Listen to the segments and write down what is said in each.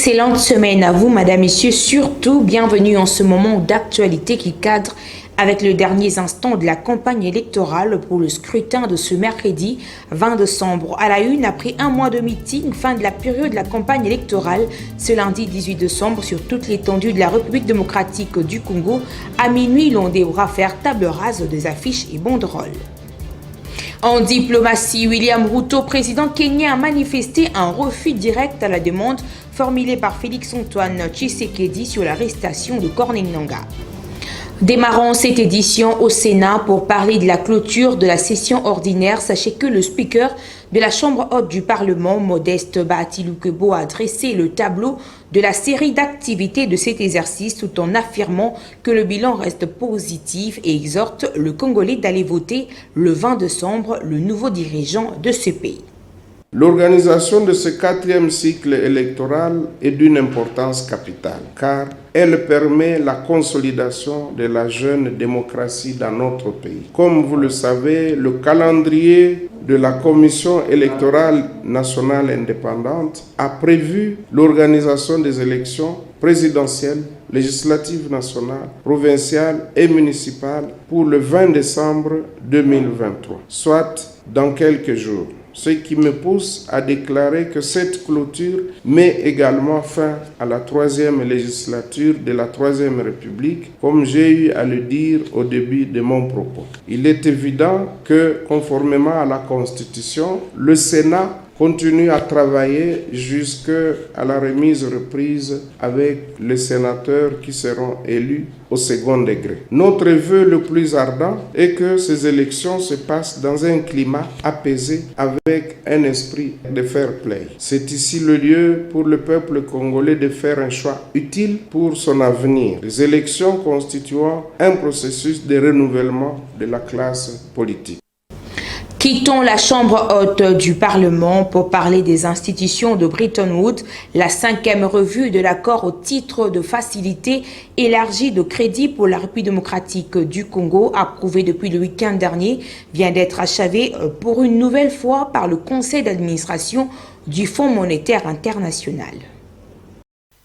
excellente semaine à vous, Madame, Messieurs. Surtout, bienvenue en ce moment d'actualité qui cadre avec les derniers instants de la campagne électorale pour le scrutin de ce mercredi 20 décembre. À la une, après un mois de meeting, fin de la période de la campagne électorale, ce lundi 18 décembre, sur toute l'étendue de la République démocratique du Congo, à minuit, l'on devra faire table rase des affiches et banderoles. En diplomatie, William Ruto, président kenyan, a manifesté un refus direct à la demande formulée par Félix-Antoine Tshisekedi sur l'arrestation de Corneille Nangaa. Démarrons cette édition au Sénat pour parler de la clôture de la session ordinaire. Sachez que le speaker de la Chambre haute du Parlement, Modeste Bahati-Lukwebo, a dressé le tableau de la série d'activités de cet exercice tout en affirmant que le bilan reste positif et exhorte le Congolais d'aller voter le 20 décembre le nouveau dirigeant de ce pays. L'organisation de ce 4e cycle électoral est d'une importance capitale car elle permet la consolidation de la jeune démocratie dans notre pays. Comme vous le savez, le calendrier de la Commission électorale nationale indépendante a prévu l'organisation des élections présidentielles, législatives nationales, provinciales et municipales pour le 20 décembre 2023, soit dans quelques jours. Ce qui me pousse à déclarer que cette clôture met également fin à la 3e législature de la 3e République, comme j'ai eu à le dire au début de mon propos. Il est évident que, conformément à la Constitution, le Sénat continue à travailler jusqu'à la reprise avec les sénateurs qui seront élus au second degré. Notre vœu le plus ardent est que ces élections se passent dans un climat apaisé avec un esprit de fair play. C'est ici le lieu pour le peuple congolais de faire un choix utile pour son avenir. Les élections constituant un processus de renouvellement de la classe politique. Quittons la Chambre haute du Parlement pour parler des institutions de Bretton Woods. La 5e revue de l'accord au titre de facilité élargie de crédit pour la République démocratique du Congo, approuvé depuis le week-end dernier, vient d'être achevée pour une nouvelle fois par le Conseil d'administration du Fonds monétaire international.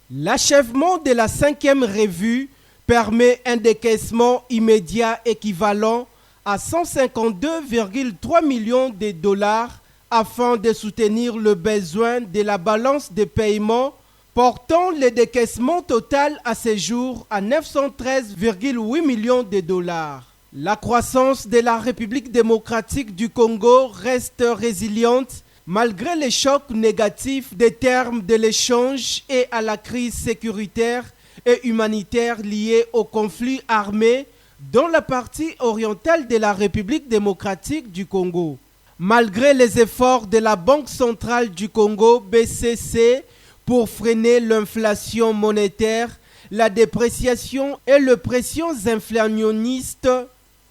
L'achèvement de la 5e revue permet un décaissement immédiat équivalent à 152,3 millions de dollars afin de soutenir le besoin de la balance de paiement, portant le décaissement total à ce jour à 913,8 millions de dollars. La croissance de la République démocratique du Congo reste résiliente malgré les chocs négatifs des termes de l'échange et à la crise sécuritaire et humanitaire liée au conflit armé dans la partie orientale de la République démocratique du Congo. Malgré les efforts de la Banque centrale du Congo, BCC, pour freiner l'inflation monétaire, la dépréciation et les pressions inflationnistes,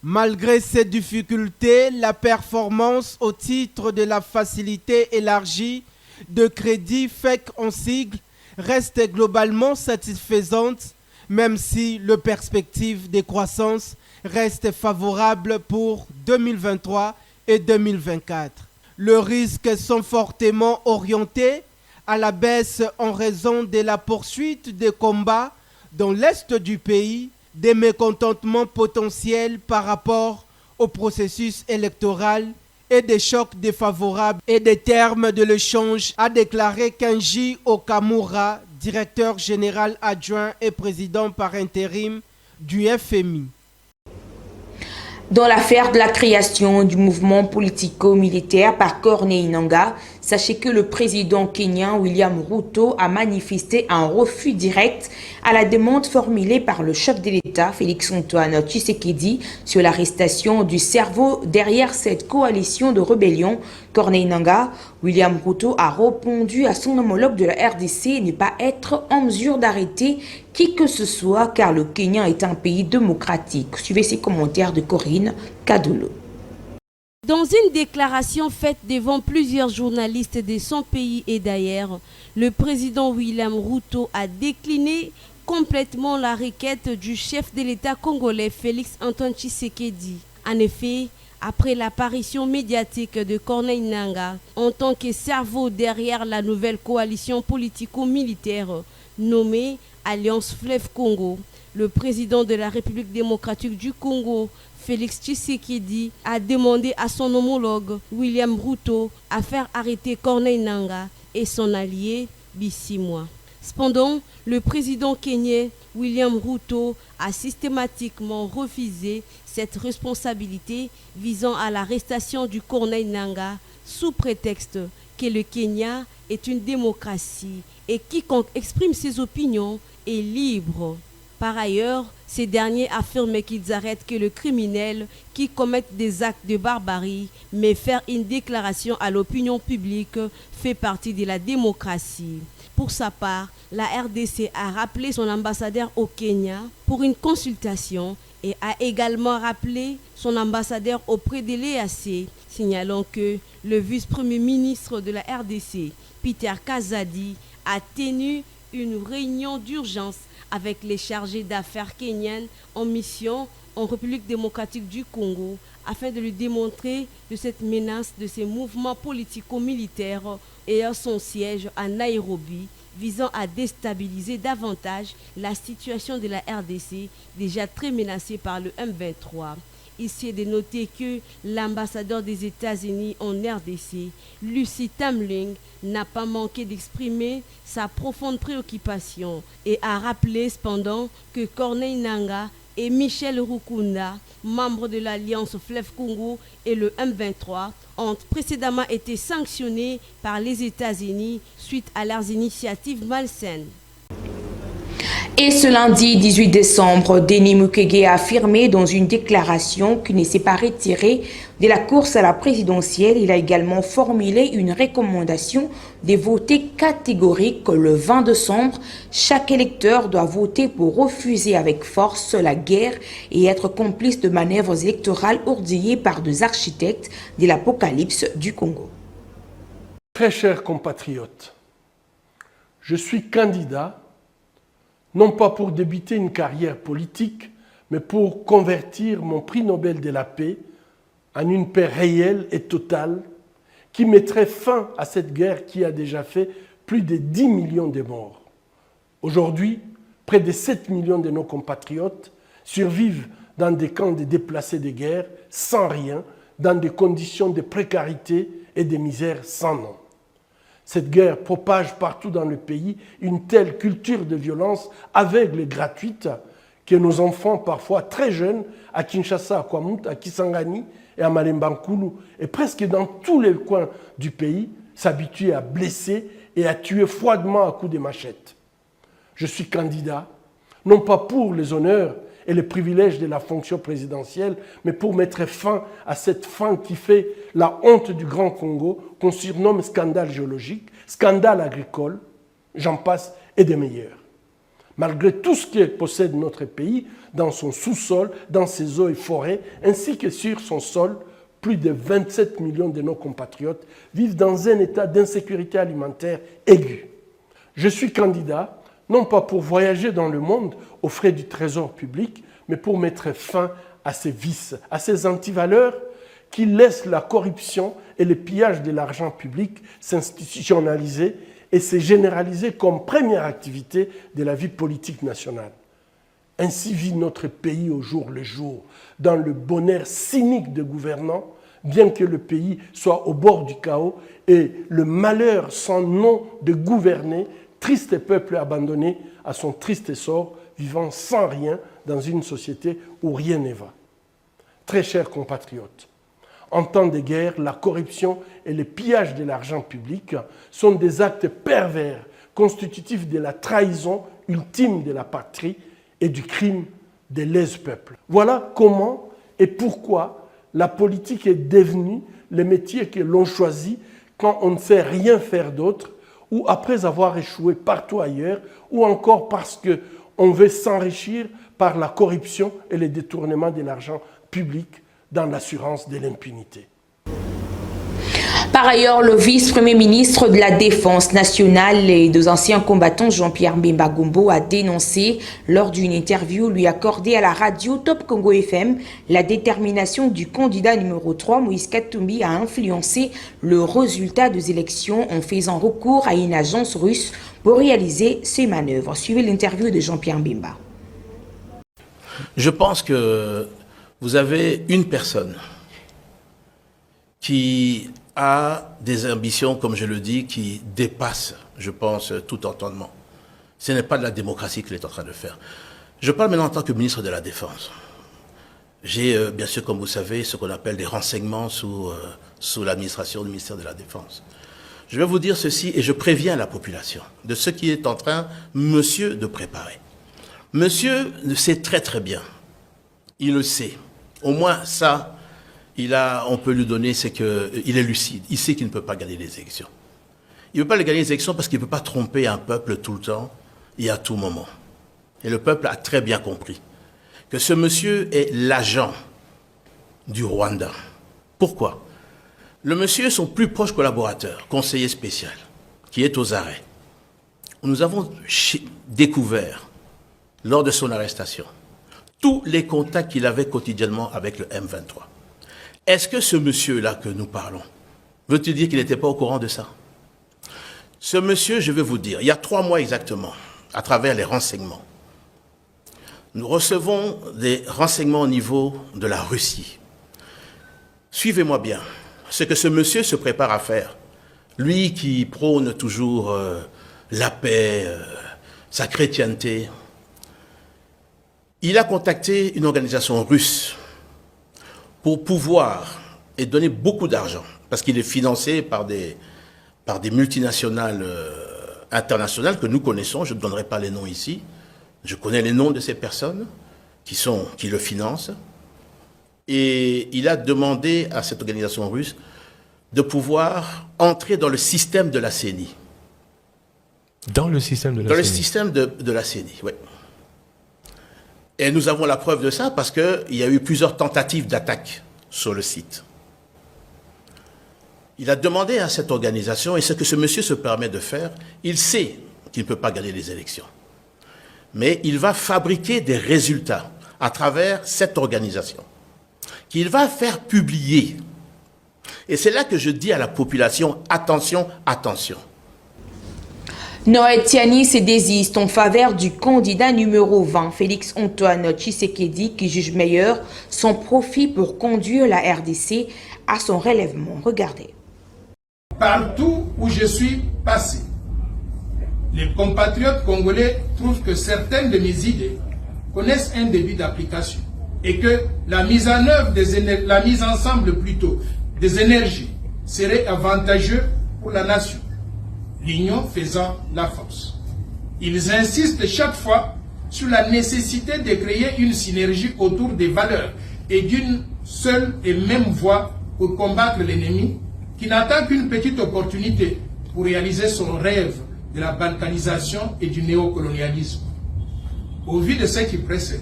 malgré ces difficultés, la performance au titre de la facilité élargie de crédit FEC en sigle reste globalement satisfaisante, même si les perspectives de croissance restent favorables pour 2023 et 2024. Les risques sont fortement orientés à la baisse en raison de la poursuite des combats dans l'est du pays, des mécontentements potentiels par rapport au processus électoral et des chocs défavorables et des termes de l'échange, a déclaré Kenji Okamura, directeur général adjoint et président par intérim du FMI. Dans l'affaire de la création du mouvement politico-militaire par Corneille Nangaa, sachez que le président kenyan William Ruto a manifesté un refus direct à la demande formulée par le chef de l'État, Félix-Antoine Tshisekedi, sur l'arrestation du cerveau derrière cette coalition de rébellion. Corneille Nangaa, William Ruto a répondu à son homologue de la RDC ne pas être en mesure d'arrêter qui que ce soit car le Kenya est un pays démocratique. Suivez ces commentaires de Corinne Kadolo. Dans une déclaration faite devant plusieurs journalistes de son pays et d'ailleurs, le président William Ruto a décliné complètement la requête du chef de l'État congolais Félix-Antoine Tshisekedi. En effet, après l'apparition médiatique de Corneille Nangaa en tant que cerveau derrière la nouvelle coalition politico-militaire nommée Alliance Fleuve Congo. Le président de la République démocratique du Congo, Félix Tshisekedi, a demandé à son homologue William Ruto à faire arrêter Corneille Nangaa et son allié Bisimwa. Cependant, le président kényan William Ruto a systématiquement refusé cette responsabilité visant à l'arrestation du Corneille Nangaa sous prétexte que le Kenya est une démocratie et quiconque exprime ses opinions est libre. Par ailleurs, ces derniers affirment qu'ils arrêtent que le criminel qui commet des actes de barbarie, mais faire une déclaration à l'opinion publique fait partie de la démocratie. Pour sa part, la RDC a rappelé son ambassadeur au Kenya pour une consultation et a également rappelé son ambassadeur auprès de l'EAC, signalant que le vice-premier ministre de la RDC, Peter Kazadi, a tenu une réunion d'urgence avec les chargés d'affaires kenyanes en mission en République démocratique du Congo afin de lui démontrer de cette menace de ces mouvements politico-militaires ayant son siège à Nairobi, visant à déstabiliser davantage la situation de la RDC, déjà très menacée par le M23. Ici est de noter que l'ambassadeur des États-Unis en RDC, Lucy Tamling, n'a pas manqué d'exprimer sa profonde préoccupation et a rappelé cependant que Corneille Nangaa et Michel Rukunda, membres de l'Alliance Fleuve Congo et le M23, ont précédemment été sanctionnés par les États-Unis suite à leurs initiatives malsaines. Et ce lundi 18 décembre, Denis Mukwege a affirmé dans une déclaration qu'il ne s'est pas retiré de la course à la présidentielle. Il a également formulé une recommandation de voter catégorique le 20 décembre. Chaque électeur doit voter pour refuser avec force la guerre et être complice de manœuvres électorales ordonnées par des architectes de l'apocalypse du Congo. Très chers compatriotes, je suis candidat non pas pour débuter une carrière politique, mais pour convertir mon prix Nobel de la paix en une paix réelle et totale qui mettrait fin à cette guerre qui a déjà fait plus de 10 millions de morts. Aujourd'hui, près de 7 millions de nos compatriotes survivent dans des camps de déplacés de guerre sans rien, dans des conditions de précarité et de misère sans nom. Cette guerre propage partout dans le pays une telle culture de violence aveugle et gratuite que nos enfants, parfois très jeunes, à Kinshasa, à Kwamouth, à Kisangani et à Malembankulu, et presque dans tous les coins du pays, s'habituent à blesser et à tuer froidement à coups de machette. Je suis candidat, non pas pour les honneurs et les privilèges de la fonction présidentielle, mais pour mettre fin à cette fin qui fait la honte du Grand Congo, qu'on surnomme scandale géologique, scandale agricole, j'en passe, et des meilleurs. Malgré tout ce que possède notre pays, dans son sous-sol, dans ses eaux et forêts, ainsi que sur son sol, plus de 27 millions de nos compatriotes vivent dans un état d'insécurité alimentaire aiguë. Je suis candidat non pas pour voyager dans le monde aux frais du trésor public, mais pour mettre fin à ces vices, à ces antivaleurs qui laissent la corruption et le pillage de l'argent public s'institutionnaliser et se généraliser comme première activité de la vie politique nationale. Ainsi vit notre pays au jour le jour, dans le bonheur cynique des gouvernants, bien que le pays soit au bord du chaos et le malheur sans nom de gouverner, triste peuple abandonné à son triste sort, vivant sans rien dans une société où rien ne va. Très chers compatriotes, en temps de guerre, la corruption et le pillage de l'argent public sont des actes pervers constitutifs de la trahison ultime de la patrie et du crime de lèse-peuple. Voilà comment et pourquoi la politique est devenue le métier que l'on choisit quand on ne sait rien faire d'autre, ou après avoir échoué partout ailleurs, ou encore parce qu'on veut s'enrichir par la corruption et le détournement de l'argent public dans l'assurance de l'impunité. Par ailleurs, le vice-premier ministre de la Défense nationale et des anciens combattants Jean-Pierre Mbemba Gombo a dénoncé lors d'une interview lui accordée à la radio Top Congo FM la détermination du candidat numéro 3 Moïse Katumbi à influencer le résultat des élections en faisant recours à une agence russe pour réaliser ses manœuvres. Suivez l'interview de Jean-Pierre Mbemba. Je pense que vous avez une personne qui a des ambitions, comme je le dis, qui dépassent, je pense, tout entendement. Ce n'est pas de la démocratie qu'il est en train de faire. Je parle maintenant en tant que ministre de la Défense. J'ai, bien sûr, comme vous savez, ce qu'on appelle des renseignements sous l'administration du ministère de la Défense. Je vais vous dire ceci, et je préviens la population de ce qui est en train, monsieur, de préparer. Monsieur le sait très très bien. Il le sait. Au moins ça, on peut lui donner, c'est qu'il est lucide. Il sait qu'il ne peut pas gagner les élections. Il ne peut pas gagner les élections parce qu'il ne peut pas tromper un peuple tout le temps et à tout moment. Et le peuple a très bien compris que ce monsieur est l'agent du Rwanda. Pourquoi? Le monsieur est son plus proche collaborateur, conseiller spécial, qui est aux arrêts. Nous avons découvert, lors de son arrestation, tous les contacts qu'il avait quotidiennement avec le M23. Est-ce que ce monsieur-là que nous parlons, veut-il dire qu'il n'était pas au courant de ça? Ce monsieur, je vais vous dire, il y a 3 mois exactement, à travers les renseignements, nous recevons des renseignements au niveau de la Russie. Suivez-moi bien, ce que ce monsieur se prépare à faire, lui qui prône toujours la paix, sa chrétienté, il a contacté une organisation russe pour pouvoir et donner beaucoup d'argent, parce qu'il est financé par des multinationales internationales que nous connaissons, je ne donnerai pas les noms ici, je connais les noms de ces personnes qui le financent, et il a demandé à cette organisation russe de pouvoir entrer dans le système de la CENI. Dans le système de la CENI? Dans le système de la CENI, oui. Et nous avons la preuve de ça parce qu'il y a eu plusieurs tentatives d'attaque sur le site. Il a demandé à cette organisation, et ce que ce monsieur se permet de faire, il sait qu'il ne peut pas gagner les élections. Mais il va fabriquer des résultats à travers cette organisation, qu'il va faire publier. Et c'est là que je dis à la population, attention, attention. Noël Tiani se désiste en faveur du candidat numéro 20, Félix Antoine Tshisekedi, qui juge meilleur son profit pour conduire la RDC à son relèvement. Regardez. Partout où je suis passé, les compatriotes congolais trouvent que certaines de mes idées connaissent un début d'application et que la mise en œuvre, la mise ensemble plutôt des énergies serait avantageuse pour la nation. L'union faisant la force. Ils insistent chaque fois sur la nécessité de créer une synergie autour des valeurs et d'une seule et même voie pour combattre l'ennemi qui n'attend qu'une petite opportunité pour réaliser son rêve de la balkanisation et du néocolonialisme. Au vu de ce qui précède,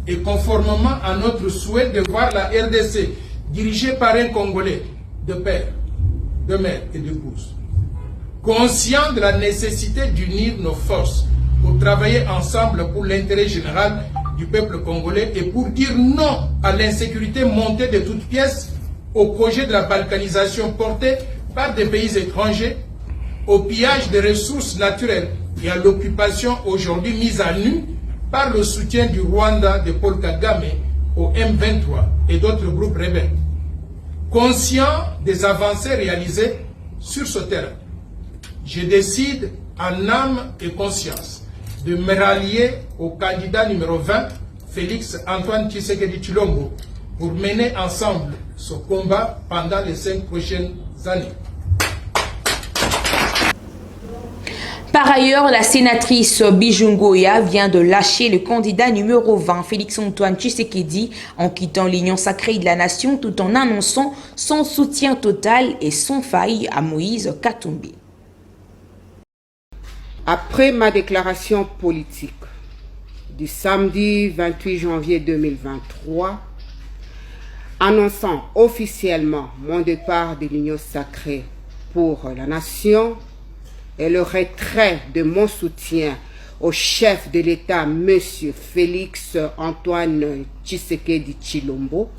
et conformément à notre souhait de voir la RDC dirigée par un Congolais de père, de mère et d'épouse, conscient de la nécessité d'unir nos forces pour travailler ensemble pour l'intérêt général du peuple congolais et pour dire non à l'insécurité montée de toutes pièces, au projet de la balkanisation porté par des pays étrangers, au pillage des ressources naturelles et à l'occupation aujourd'hui mise à nu par le soutien du Rwanda de Paul Kagame au M23 et d'autres groupes rebelles. Conscient des avancées réalisées sur ce terrain, je décide en âme et conscience de me rallier au candidat numéro 20, Félix Antoine Tshisekedi Tshilombo, pour mener ensemble ce combat pendant les 5 prochaines années. Par ailleurs, la sénatrice Bijungoya vient de lâcher le candidat numéro 20, Félix Antoine Tshisekedi, en quittant l'Union sacrée de la nation tout en annonçant son soutien total et sans faille à Moïse Katumbi. Après ma déclaration politique du samedi 28 janvier 2023, annonçant officiellement mon départ de l'Union sacrée pour la nation et le retrait de mon soutien au chef de l'État, M. Félix Antoine Tshisekedi Tshilombo,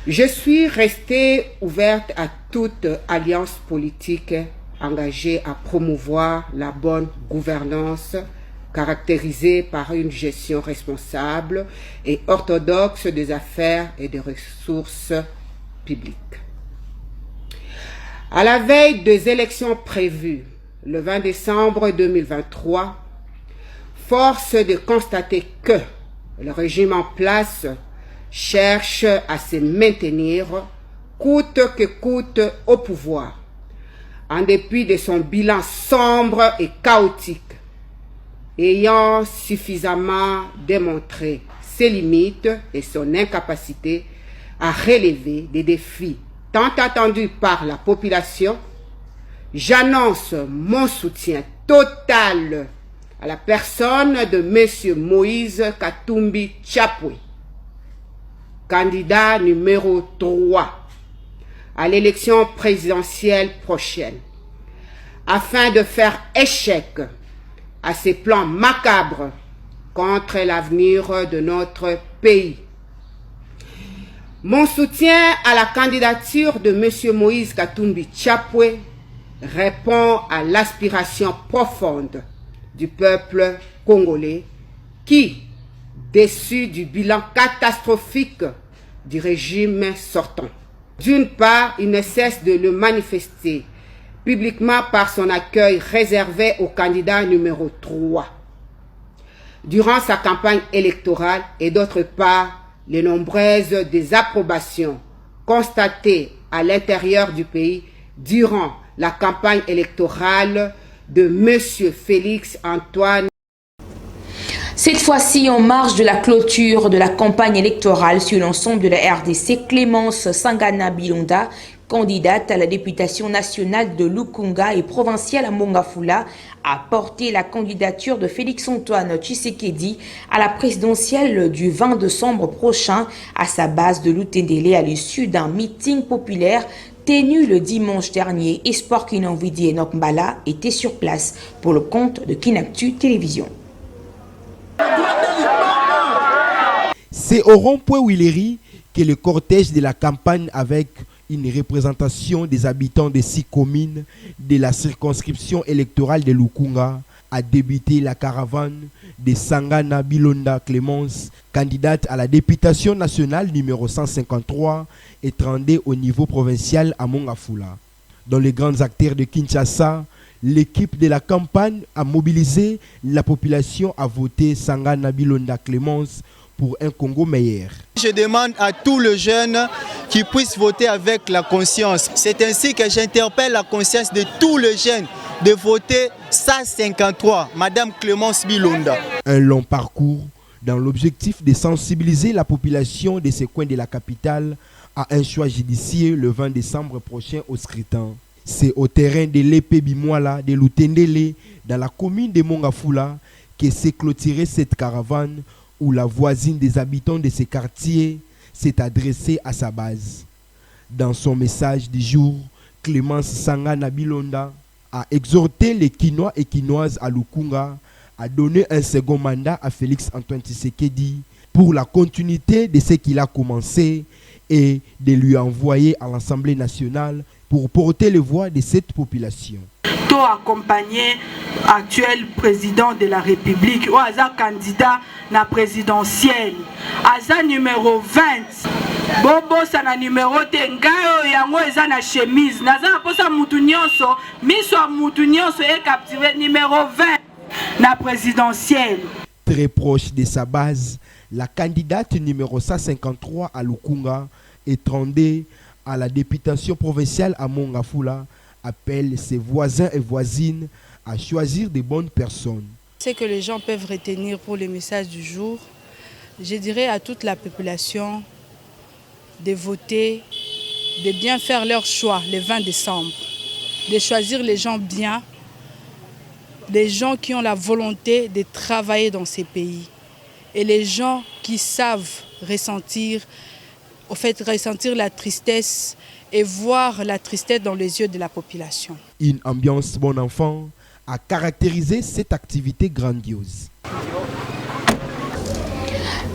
je suis restée ouverte à toute alliance politique engagée à promouvoir la bonne gouvernance caractérisée par une gestion responsable et orthodoxe des affaires et des ressources publiques. À la veille des élections prévues le 20 décembre 2023, force est de constater que le régime en place cherche à se maintenir coûte que coûte au pouvoir, en dépit de son bilan sombre et chaotique, ayant suffisamment démontré ses limites et son incapacité à relever des défis tant attendus par la population. J'annonce mon soutien total à la personne de M. Moïse Katumbi Tshapwe, candidat numéro 3 à l'élection présidentielle prochaine, afin de faire échec à ces plans macabres contre l'avenir de notre pays. Mon soutien à la candidature de M. Moïse Katumbi Tshapwe répond à l'aspiration profonde du peuple congolais qui, déçu du bilan catastrophique du régime sortant, d'une part, il ne cesse de le manifester publiquement par son accueil réservé au candidat numéro 3 durant sa campagne électorale, et d'autre part, les nombreuses désapprobations constatées à l'intérieur du pays durant la campagne électorale de M. Félix Antoine. Cette fois-ci, en marge de la clôture de la campagne électorale sur l'ensemble de la RDC, Clémence Sangana Bilonda, candidate à la députation nationale de Lukunga et provinciale à Mongafula, a porté la candidature de Félix-Antoine Tshisekedi à la présidentielle du 20 décembre prochain à sa base de Lutendele à l'issue d'un meeting populaire tenu le dimanche dernier. Espoir Kinanvidi et Nokmbala étaient sur place pour le compte de Kinactu Télévision. C'est au rond-point Willery que le cortège de la campagne avec une représentation des habitants de 6 communes de la circonscription électorale de Lukunga a débuté la caravane de Sangana Bilonda Clémence, candidate à la députation nationale numéro 153 et trendée au niveau provincial à Mongafula. Dans les grands acteurs de Kinshasa, l'équipe de la campagne a mobilisé la population à voter Sangana Bilonda Clémence pour un Congo meilleur. Je demande à tous les jeunes qui puissent voter avec la conscience. C'est ainsi que j'interpelle la conscience de tous les jeunes de voter 153, Madame Clémence Bilonda. Un long parcours dans l'objectif de sensibiliser la population de ces coins de la capitale à un choix judiciaire le 20 décembre prochain au scrutin. C'est au terrain de l'épée Bimwala de Lutendele, dans la commune de Mongafula, que s'est clôturée cette caravane où la voisine des habitants de ces quartiers s'est adressée à sa base. Dans son message du jour, Clémence Sangana Bilonda a exhorté les Kinois et Kinoises à Lukunga à donner un second mandat à Félix Antoine Tshisekedi pour la continuité de ce qu'il a commencé et de lui envoyer à l'Assemblée nationale pour porter les voix de cette population. To accompagner actuel président de la République ou aza candidat na présidentielle aza numéro 20 bobo sana numéro tengayo yango eza na chemise naza posa mutu nyonso miso mutu nyonso e captivé numéro 20 na présidentielle. Très proche de sa base, la candidate numéro 153 à Lukunga est trendée à la députation provinciale à Mongafula, appelle ses voisins et voisines à choisir des bonnes personnes. Ce que les gens peuvent retenir pour le message du jour, je dirais à toute la population de voter, de bien faire leur choix le 20 décembre, de choisir les gens bien, les gens qui ont la volonté de travailler dans ces pays et les gens qui savent ressentir au fait, ressentir la tristesse et voir la tristesse dans les yeux de la population. Une ambiance bon enfant a caractérisé cette activité grandiose.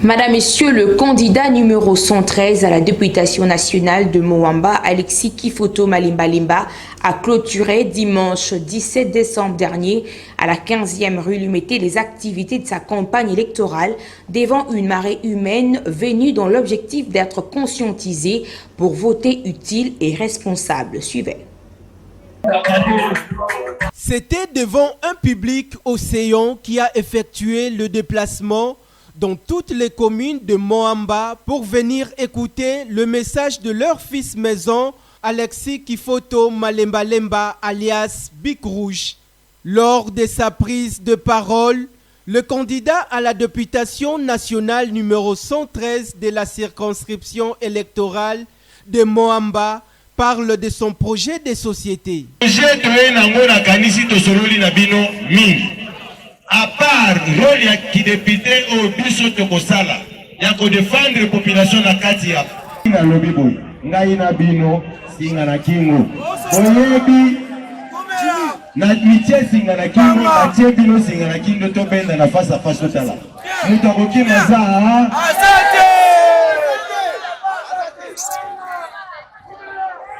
Madame, Messieurs, le candidat numéro 113 à la députation nationale de Moamba, Alexis Kifoto Malimba Limba, a clôturé dimanche 17 décembre dernier à la 15e rue Lumété les activités de sa campagne électorale devant une marée humaine venue dans l'objectif d'être conscientisée pour voter utile et responsable. Suivez. C'était devant un public océan qui a effectué le déplacement dans toutes les communes de Moamba pour venir écouter le message de leur fils maison, Alexis Kifoto Malemba Lemba alias Big Rouge. Lors de sa prise de parole, le candidat à la députation nationale numéro 113 de la circonscription électorale de Moamba parle de son projet de société. À part rôle qui député au biso tokosala ya ko défendre la population na kati ya na lobibo ngai na bino singa na kingo oyebi na mitie singa na kingo na tie bino singa na kingo to benda na face à face totala muto koki maza asante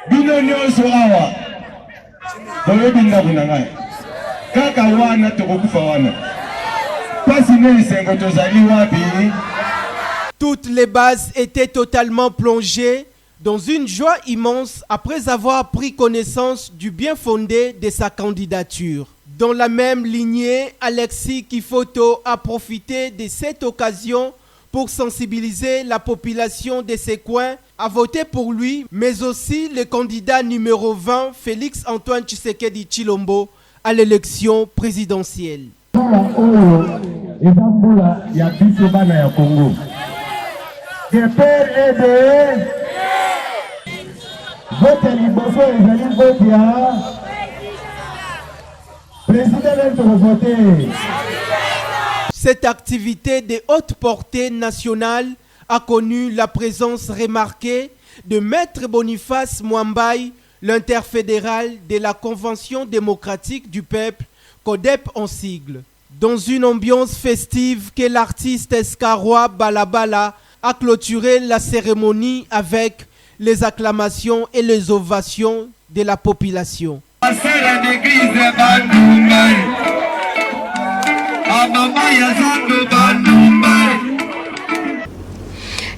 bino nyonso awa oyebi ndabu na ngai kaka wana tokokufa wana. Toutes les bases étaient totalement plongées dans une joie immense après avoir pris connaissance du bien fondé de sa candidature. Dans la même lignée, Alexis Kifoto a profité de cette occasion pour sensibiliser la population de ces coins à voter pour lui, mais aussi le candidat numéro 20, Félix Antoine Tshisekedi Tshilombo, à l'élection présidentielle. Cette activité de haute portée nationale a connu la présence remarquée de Maître Boniface Mwambaye, l'interfédéral de la Convention démocratique du peuple, CODEP en sigle. Dans une ambiance festive que l'artiste escarrois Balabala a clôturé la cérémonie avec les acclamations et les ovations de la population.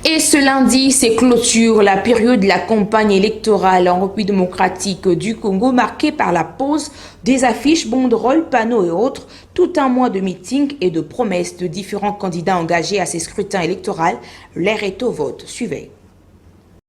Et ce lundi, c'est clôture la période de la campagne électorale en République démocratique du Congo, marquée par la pose des affiches, banderoles, panneaux et autres, tout un mois de meetings et de promesses de différents candidats engagés à ces scrutins électoraux. L'air est au vote. Suivez.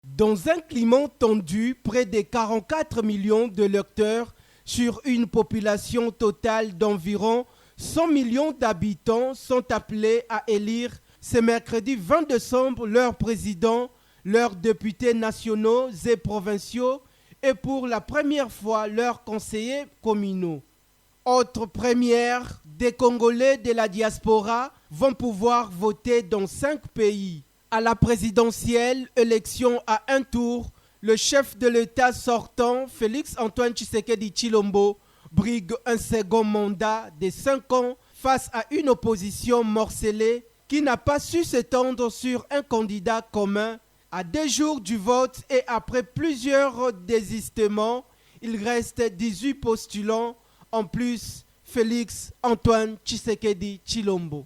Dans un climat tendu, près de 44 millions de lecteurs sur une population totale d'environ 100 millions d'habitants sont appelés à élire ce mercredi 20 décembre leurs présidents, leurs députés nationaux et provinciaux et pour la première fois leurs conseillers communaux. Autre première, des Congolais de la diaspora vont pouvoir voter dans 5 pays. À la présidentielle, élection à un tour, le chef de l'État sortant, Félix Antoine Tshisekedi Tshilombo, brigue un second mandat de 5 ans face à une opposition morcelée qui n'a pas su s'étendre sur un candidat commun. À 2 jours du vote et après plusieurs désistements, il reste 18 postulants, en plus Félix Antoine Tshisekedi Tshilombo.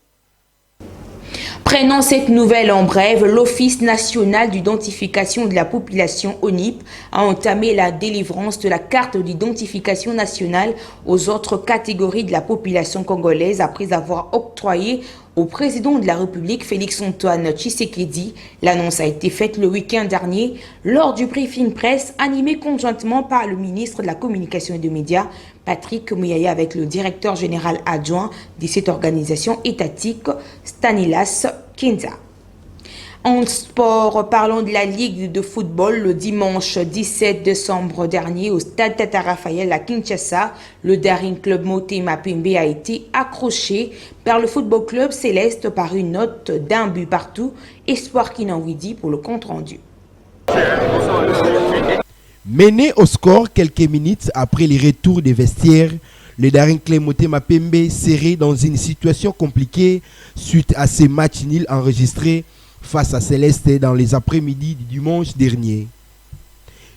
Prenons cette nouvelle en brève, l'Office national d'identification de la population ONIP a entamé la délivrance de la carte d'identification nationale aux autres catégories de la population congolaise après avoir octroyé au président de la République, Félix Antoine Tshisekedi. L'annonce a été faite le week-end dernier lors du briefing presse animé conjointement par le ministre de la Communication et des Médias, Patrick Muyaya, avec le directeur général adjoint de cette organisation étatique, Stanislas Kinza. En sport, parlons de la Ligue de football. Le dimanche 17 décembre dernier, au stade Tata Raphaël à Kinshasa, le Daring Club Motema Pembe a été accroché par le Football Club Céleste par une note d'1 but partout. Espoir Kinanwidi pour le compte rendu. Mené au score quelques minutes après les retours des vestiaires, le Daring Club Motema Pembe serré dans une situation compliquée suite à ces matchs nuls enregistrés face à Céleste dans les après-midi du dimanche dernier.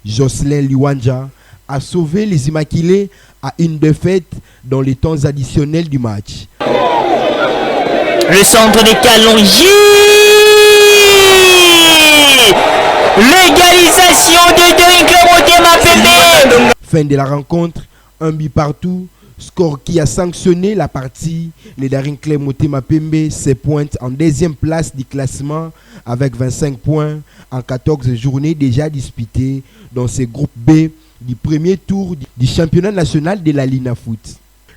Jocelyn Liwanja a sauvé les Immaculés à une défaite dans les temps additionnels du match. Le centre des Kalonji. L'égalisation de Daring Club Motema Pembe. Fin de la rencontre, un but partout, score qui a sanctionné la partie. Les Daring Club Motema Pembe se pointe en deuxième place du classement avec 25 points en 14 journées déjà disputées dans ce groupe B du premier tour du championnat national de la Lina Foot.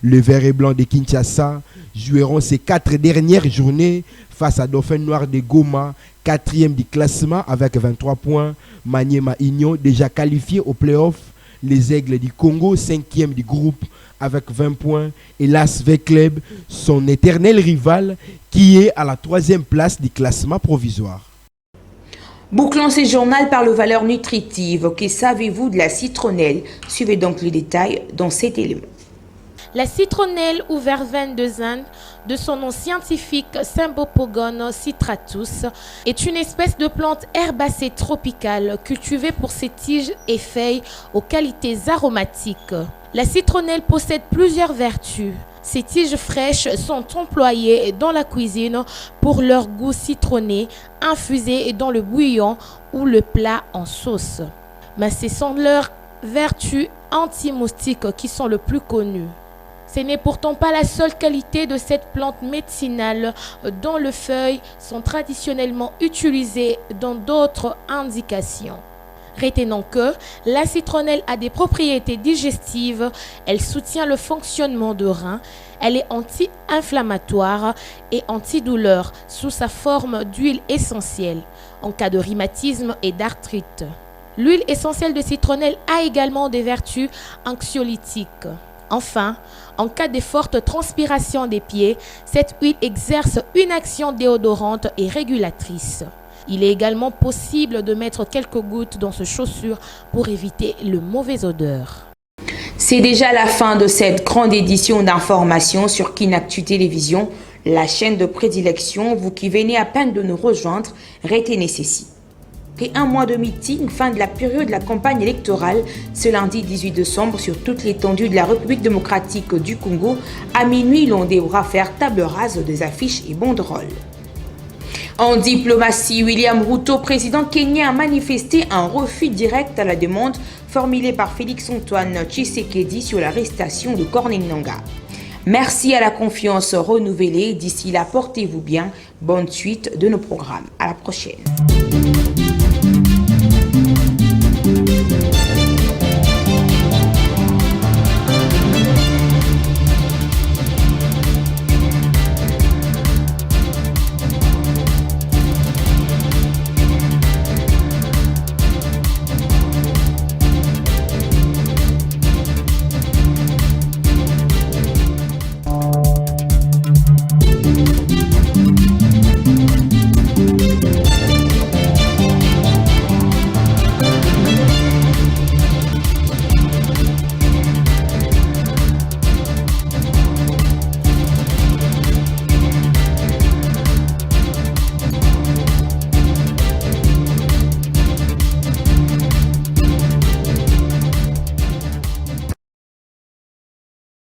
Le vert et blanc de Kinshasa joueront ces 4 dernières journées face à Dauphin Noir de Goma, 4e du classement avec 23 points. Maniema Union déjà qualifié au play-off. Les Aigles du Congo, 5e du groupe avec 20 points. Et l'Asvel Club, son éternel rival, qui est à la 3e place du classement provisoire. Bouclons ce journal par le valeur nutritive. Que savez-vous de la citronnelle? Suivez donc les détails dans cet élément. La citronnelle ou verveine de Zinde, de son nom scientifique Symbopogon citratus, est une espèce de plante herbacée tropicale cultivée pour ses tiges et feuilles aux qualités aromatiques. La citronnelle possède plusieurs vertus. Ces tiges fraîches sont employées dans la cuisine pour leur goût citronné, infusées dans le bouillon ou le plat en sauce. Mais ce sont leurs vertus anti-moustiques qui sont le plus connues. Ce n'est pourtant pas la seule qualité de cette plante médicinale dont les feuilles sont traditionnellement utilisées dans d'autres indications. Retenons que la citronnelle a des propriétés digestives, elle soutient le fonctionnement de rein, elle est anti-inflammatoire et antidouleur sous sa forme d'huile essentielle en cas de rhumatisme et d'arthrite. L'huile essentielle de citronnelle a également des vertus anxiolytiques. Enfin, en cas de forte transpiration des pieds, cette huile exerce une action déodorante et régulatrice. Il est également possible de mettre quelques gouttes dans ces chaussures pour éviter le mauvais odeur. C'est déjà la fin de cette grande édition d'information sur Kinactu Télévision, la chaîne de prédilection. Vous qui venez à peine de nous rejoindre, retenez ceci. Après un mois de meeting, fin de la période de la campagne électorale, ce lundi 18 décembre, sur toute l'étendue de la République démocratique du Congo, à minuit, l'on devra faire table rase des affiches et banderoles. En diplomatie, William Ruto, président kenyan, a manifesté un refus direct à la demande formulée par Félix-Antoine Tshisekedi sur l'arrestation de Corneille Nangaa. Merci à la confiance renouvelée. D'ici là, portez-vous bien. Bonne suite de nos programmes. À la prochaine.